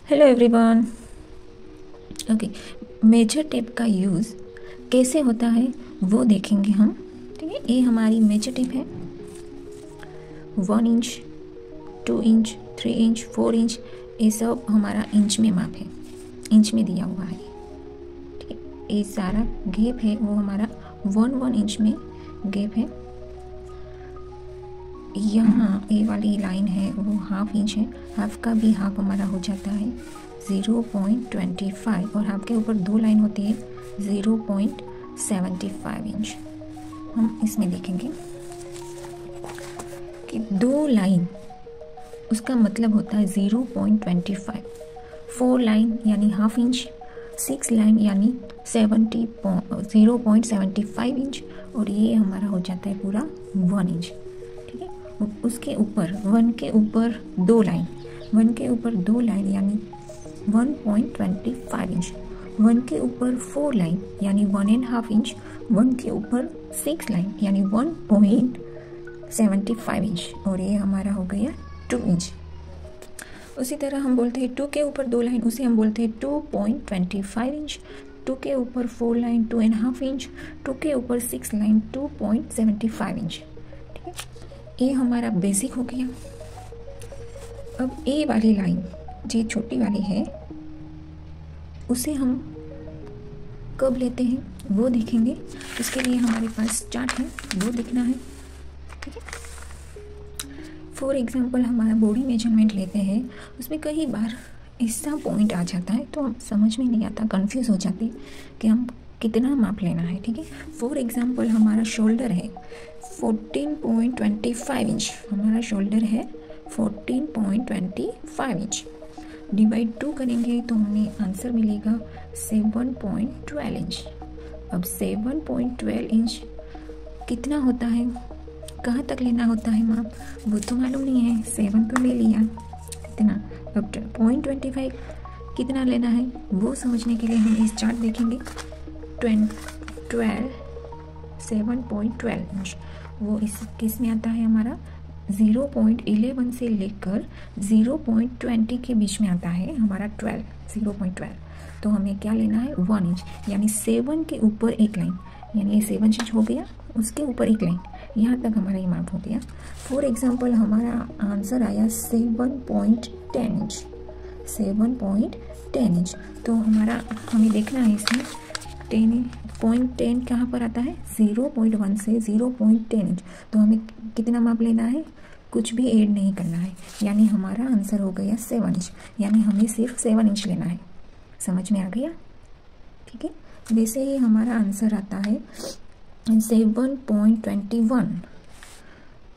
Hello everyone. Okay, measure tape का use कैसे होता है वो देखेंगे हम। ठीक है, ये हमारी मेजर टेप है। 1 इंच, 2 इंच, 3 इंच, 4 इंच, ये सब हमारा इंच में माप है, इंच में दिया हुआ है। ठीक है, ये सारा गैप है वो हमारा 1 इंच में गैप है। यहाँ ये वाली लाइन है वो हाफ इंच है, हाफ का भी हाफ हमारा हो जाता है 0.25 और हाफ के ऊपर 2 लाइन होती है 0.75 इंच। हम इसमें देखेंगे कि 2 लाइन उसका मतलब होता है 0.25, 4 लाइन यानी हाफ इंच, 6 लाइन यानी 0.75 इंच और ये हमारा हो जाता है पूरा 1 इंच। ठीक है, उसके ऊपर 1 के ऊपर 2 लाइन, 1 के ऊपर 2 लाइन यानी 1.25 इंच, 1 के ऊपर 4 लाइन यानी 1.5 इंच, 1 के ऊपर 6 लाइन यानी 1.75 इंच और ये हमारा हो गया 2 इंच। उसी तरह हम बोलते हैं 2 के ऊपर 2 लाइन, उसे हम बोलते हैं 2.25 इंच, 2 के ऊपर 4 लाइन 2.5 इंच, 2 के ऊपर 6 लाइन 2.75 इंच। ठीक है, ये हमारा बेसिक हो गया। अब ए वाली लाइन जो छोटी वाली है उसे हम कब लेते हैं वो देखेंगे। उसके लिए हमारे पास चार्ट है वो देखना है। ठीक है, फॉर एग्जांपल हमारा बॉडी मेजरमेंट लेते हैं, उसमें कई बार ऐसा पॉइंट आ जाता है तो हम समझ में नहीं आता, कंफ्यूज हो जाते हैं कि हम कितना माप लेना है। ठीक है, फॉर एग्जांपल हमारा शोल्डर है 14.25 इंच, हमारा शोल्डर है 14.25 इंच, डिवाइड 2 करेंगे तो हमें आंसर मिलेगा 7.12 इंच। अब 7.12 इंच कितना होता है, कहाँ तक लेना होता है माप वो तो मालूम नहीं है, 7 तो ले लिया इतना। अब 0.25 कितना लेना है वो समझने के लिए हम इस चार्ट देखेंगे। 7.12 इंच वो इस किस में आता है हमारा 0.11 से लेकर 0.20 के बीच में आता है हमारा 0.12। तो हमें क्या लेना है 1 इंच यानी 7 के ऊपर एक लाइन, यानी ये 7 इंच हो गया, उसके ऊपर एक लाइन, यहाँ तक हमारा ये माप हो गया। फॉर एग्जांपल हमारा आंसर आया 7.10 इंच, 7.10 इंच। तो हमारा हमें देखना है इसमें 10 कहाँ पर आता है 0.1 से 0.10 इंच। तो हमें कितना माप लेना है, कुछ भी ऐड नहीं करना है, यानी हमारा आंसर हो गया 7 इंच, यानी हमें सिर्फ 7 इंच लेना है। समझ में आ गया। ठीक है, वैसे ही हमारा आंसर आता है 7.21।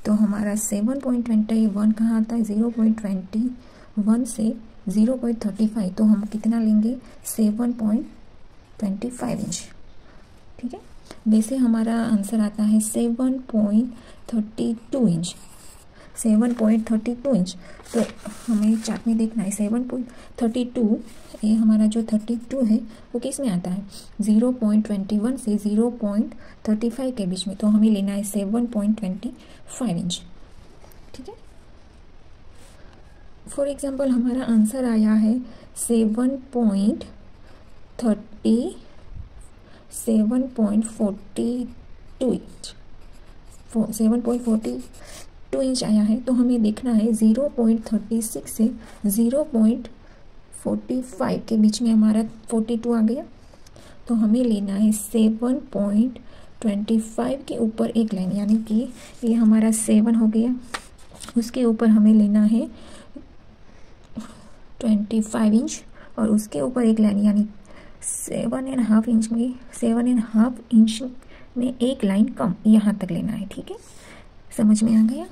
तो हमारा 7.21 कहाँ आता है 0.21 से 0.35, तो हम कितना लेंगे 7.25 इंच। ठीक है, वैसे हमारा आंसर आता है 7.32 इंच, 7.32 इंच। तो हमें चार्ट में देखना है 7.32, ये हमारा जो 32 है वो किस में आता है 0.21 से 0.35 के बीच में, तो हमें लेना है 7.25 इंच। ठीक है, फॉर एग्जांपल हमारा आंसर आया है 7.42 इंच, 7.42 इंच आया है। तो हमें देखना है 0.36 से 0.45 के बीच में हमारा 42 आ गया, तो हमें लेना है 7.25 के ऊपर एक लाइन, यानी कि ये हमारा 7 हो गया, उसके ऊपर हमें लेना है 25 इंच और उसके ऊपर एक लाइन यानी 7.5 इंच में 7.5 इंच में एक लाइन कम, यहाँ तक लेना है। ठीक है, समझ में आ गया।